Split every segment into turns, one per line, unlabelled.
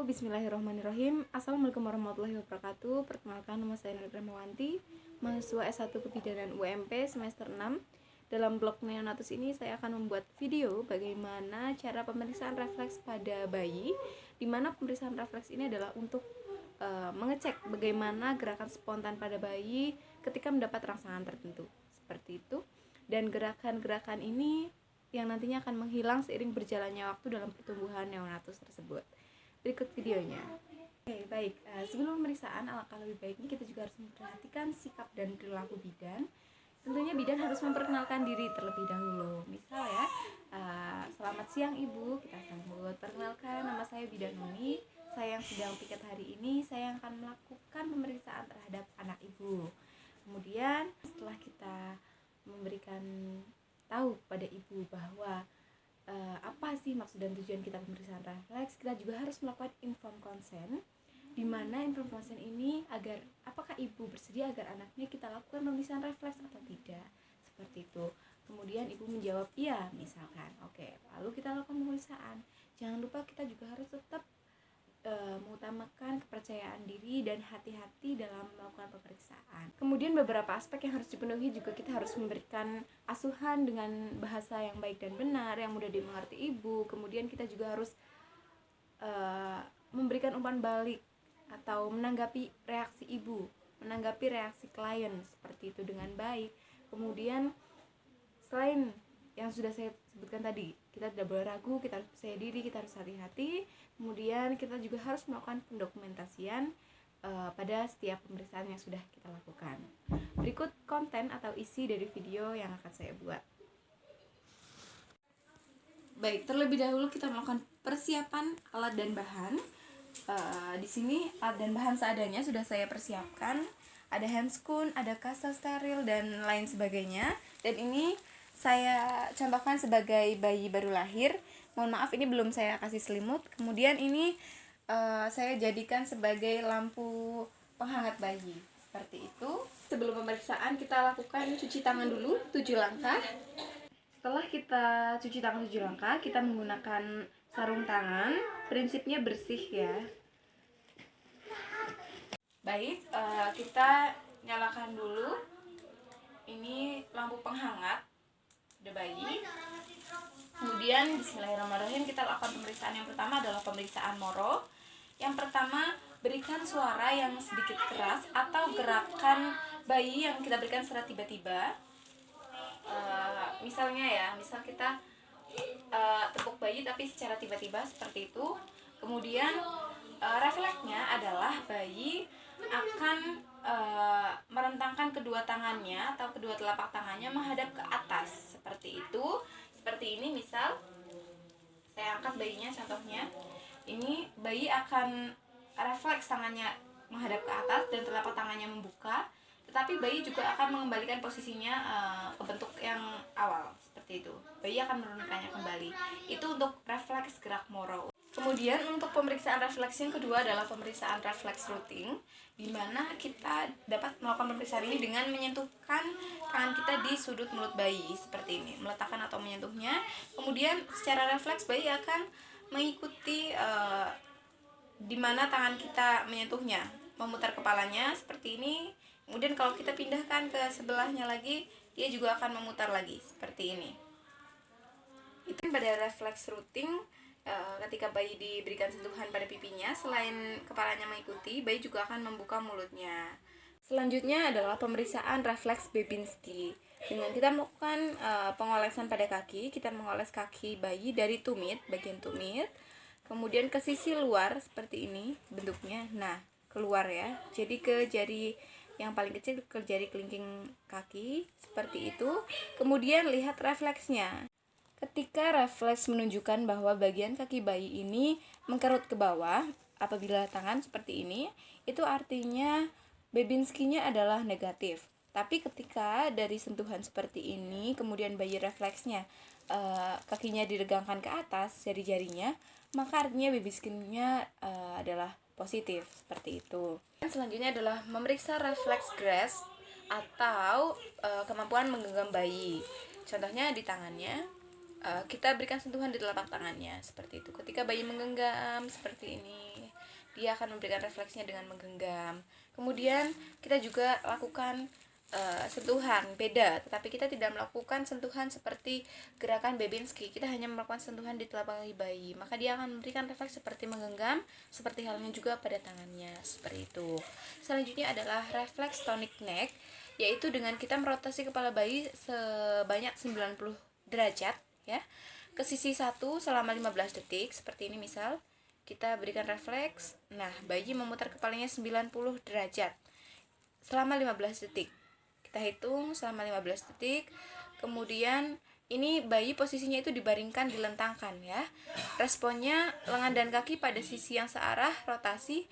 Bismillahirrahmanirrahim. Assalamualaikum warahmatullahi wabarakatuh. Perkenalkan, nama saya Nurul Rahmawanti, mahasiswa S1 Kebidanan UMP semester 6. Dalam blog Neonatus ini saya akan membuat video bagaimana cara pemeriksaan refleks pada bayi, di mana pemeriksaan refleks ini adalah untuk mengecek bagaimana gerakan spontan pada bayi ketika mendapat rangsangan tertentu. Seperti itu. Dan gerakan-gerakan ini yang nantinya akan menghilang seiring berjalannya waktu dalam pertumbuhan neonatus tersebut. Berikut videonya. Oke, baik. Sebelum pemeriksaan, alangkah lebih baiknya kita juga harus memperhatikan sikap dan perilaku bidan. Tentunya bidan harus memperkenalkan diri terlebih dahulu. Misal ya, selamat siang ibu, kita sambut. Perkenalkan, nama saya Bidan Nuni. Saya yang sedang piket hari ini, saya yang akan melakukan pemeriksaan terhadap anak ibu. Kemudian setelah kita memberikan tahu pada ibu bahwa apa sih maksud dan tujuan kita pemeriksaan refleks, kita juga harus melakukan informed consent, di mana informed consent ini agar apakah ibu bersedia agar anaknya kita lakukan pemeriksaan refleks atau tidak, seperti itu. Kemudian ibu menjawab iya misalkan, oke, lalu kita lakukan pemeriksaan. Jangan lupa kita juga harus tetap mengutamakan kepercayaan diri dan hati-hati dalam melakukan pemeriksaan. Kemudian beberapa aspek yang harus dipenuhi juga, kita harus memberikan asuhan dengan bahasa yang baik dan benar, yang mudah dimengerti ibu. Kemudian kita juga harus memberikan umpan balik atau menanggapi reaksi ibu, menanggapi reaksi klien seperti itu dengan baik. Kemudian selain yang sudah saya sebutkan tadi, kita tidak boleh ragu, kita harus percaya diri, kita harus hati-hati. Kemudian kita juga harus melakukan pendokumentasian pada setiap pemeriksaan yang sudah kita lakukan. Berikut konten atau isi dari video yang akan saya buat. Baik, terlebih dahulu kita melakukan persiapan alat dan bahan. Di sini alat dan bahan seadanya sudah saya persiapkan. Ada handscoon, ada kasa steril dan lain sebagainya. Dan ini saya contohkan sebagai bayi baru lahir. Mohon maaf, ini belum saya kasih selimut. Kemudian ini saya jadikan sebagai lampu penghangat bayi. Seperti itu. Sebelum pemeriksaan kita lakukan cuci tangan dulu 7 langkah. Setelah kita cuci tangan 7 langkah, kita menggunakan sarung tangan. Prinsipnya bersih ya. Baik, kita nyalakan dulu. Ini lampu penghangat pada bayi. Kemudian bismillahirrahmanirrahim, kita lakukan pemeriksaan. Yang pertama adalah pemeriksaan moro. Yang pertama, berikan suara yang sedikit keras atau gerakan bayi yang kita berikan secara tiba-tiba. Misalnya ya, misal kita tepuk bayi tapi secara tiba-tiba seperti itu. Kemudian refleksnya adalah bayi akan merentangkan kedua tangannya atau kedua telapak tangannya menghadap ke atas seperti itu. Seperti ini, misal saya angkat bayinya, contohnya ini bayi akan refleks tangannya menghadap ke atas dan telapak tangannya membuka, tetapi bayi juga akan mengembalikan posisinya ke bentuk yang awal seperti itu. Bayi akan menurunkannya kembali. Itu untuk refleks gerak moro. Kemudian untuk pemeriksaan refleks yang kedua adalah pemeriksaan refleks routing, di mana kita dapat melakukan pemeriksaan ini dengan menyentuhkan tangan kita di sudut mulut bayi seperti ini, meletakkan atau menyentuhnya. Kemudian secara refleks bayi akan mengikuti di mana tangan kita menyentuhnya, memutar kepalanya seperti ini. Kemudian kalau kita pindahkan ke sebelahnya lagi, dia juga akan memutar lagi seperti ini. Itu pada refleks routing. Ketika bayi diberikan sentuhan pada pipinya, selain kepalanya mengikuti, bayi juga akan membuka mulutnya. Selanjutnya adalah pemeriksaan refleks Babinski. Dengan kita melakukan pengolesan pada kaki, kita mengoles kaki bayi dari tumit, bagian tumit, kemudian ke sisi luar seperti ini bentuknya. Nah, keluar ya. Jadi ke jari yang paling kecil, ke jari kelingking kaki seperti itu. Kemudian lihat refleksnya. Ketika refleks menunjukkan bahwa bagian kaki bayi ini mengkerut ke bawah, apabila tangan seperti ini, itu artinya Babinskinya adalah negatif. Tapi ketika dari sentuhan seperti ini, kemudian bayi refleksnya kakinya diregangkan ke atas, jari-jarinya, maka artinya Babinskinya adalah positif, seperti itu. Dan selanjutnya adalah memeriksa refleks grasp atau kemampuan menggenggam bayi. Contohnya di tangannya. kita berikan sentuhan di telapak tangannya seperti itu. Ketika bayi menggenggam seperti ini, dia akan memberikan refleksnya dengan menggenggam. Kemudian kita juga lakukan sentuhan beda, tetapi kita tidak melakukan sentuhan seperti gerakan Babinski. Kita hanya melakukan sentuhan di telapak kaki bayi, maka dia akan memberikan refleks seperti menggenggam, seperti halnya juga pada tangannya seperti itu. Selanjutnya adalah refleks tonic neck, yaitu dengan kita merotasi kepala bayi sebanyak 90 derajat ya, ke sisi satu selama 15 detik seperti ini. Misal kita berikan refleks, nah bayi memutar kepalanya 90 derajat selama 15 detik. Kita hitung selama 15 detik. Kemudian ini bayi posisinya itu dibaringkan, dilentangkan ya. Responnya lengan dan kaki pada sisi yang searah rotasi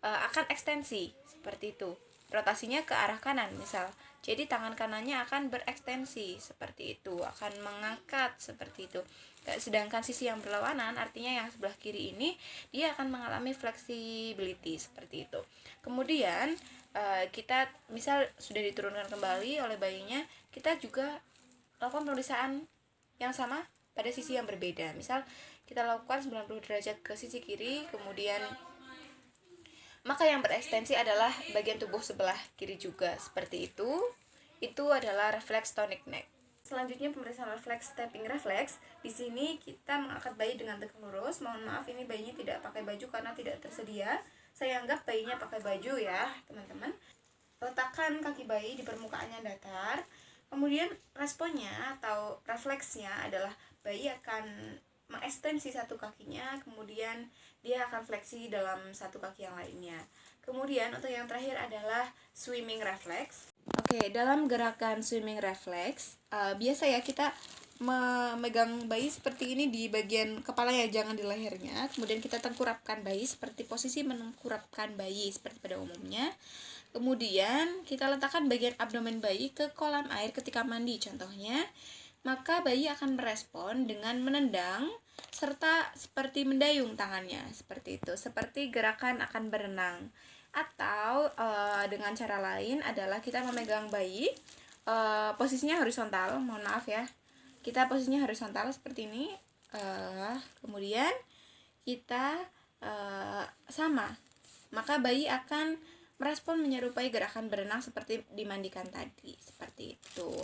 akan ekstensi seperti itu. Rotasinya ke arah kanan misal. Jadi tangan kanannya akan berekstensi seperti itu, akan mengangkat seperti itu. Sedangkan sisi yang berlawanan, artinya yang sebelah kiri ini, dia akan mengalami flexibility seperti itu. Kemudian kita misal sudah diturunkan kembali oleh bayinya, kita juga lakukan pemeriksaan yang sama pada sisi yang berbeda. Misal kita lakukan 90 derajat ke sisi kiri, kemudian maka yang berekstensi adalah bagian tubuh sebelah kiri juga seperti itu. Itu adalah refleks tonic neck. Selanjutnya pemeriksaan refleks stepping reflex. Di sini kita mengangkat bayi dengan tegak lurus. Mohon maaf ini bayinya tidak pakai baju karena tidak tersedia. Saya anggap bayinya pakai baju ya, teman-teman. Letakkan kaki bayi di permukaan yang datar. Kemudian responnya atau refleksnya adalah bayi akan mengekstensi satu kakinya, kemudian dia akan fleksi dalam satu kaki yang lainnya. Kemudian untuk yang terakhir adalah swimming reflex. Oke, dalam gerakan swimming reflex, biasa ya kita memegang bayi seperti ini di bagian kepala ya, jangan di lehernya. Kemudian kita tengkurapkan bayi seperti posisi menengkurapkan bayi seperti pada umumnya. Kemudian kita letakkan bagian abdomen bayi ke kolam air ketika mandi contohnya. Maka bayi akan merespon dengan menendang serta seperti mendayung tangannya seperti itu, seperti gerakan akan berenang. Atau dengan cara lain adalah kita memegang bayi posisinya horizontal, mohon maaf ya, kita posisinya horizontal seperti ini, kemudian kita sama, maka bayi akan merespon menyerupai gerakan berenang seperti dimandikan tadi, seperti itu.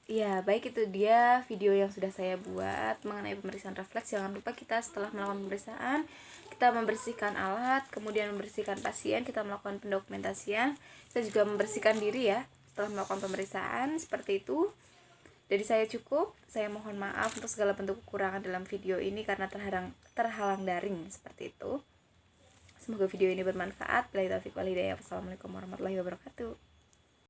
Ya, baik, itu dia video yang sudah saya buat mengenai pemeriksaan refleks. Jangan lupa kita setelah melakukan pemeriksaan, kita membersihkan alat, kemudian membersihkan pasien, kita melakukan pendokumentasian, kita juga membersihkan diri ya setelah melakukan pemeriksaan, seperti itu. Dari saya cukup, saya mohon maaf untuk segala bentuk kekurangan dalam video ini karena terhalang daring seperti itu. Semoga video ini bermanfaat. Bila taufiq wal hidayah. Wassalamualaikum warahmatullahi wabarakatuh.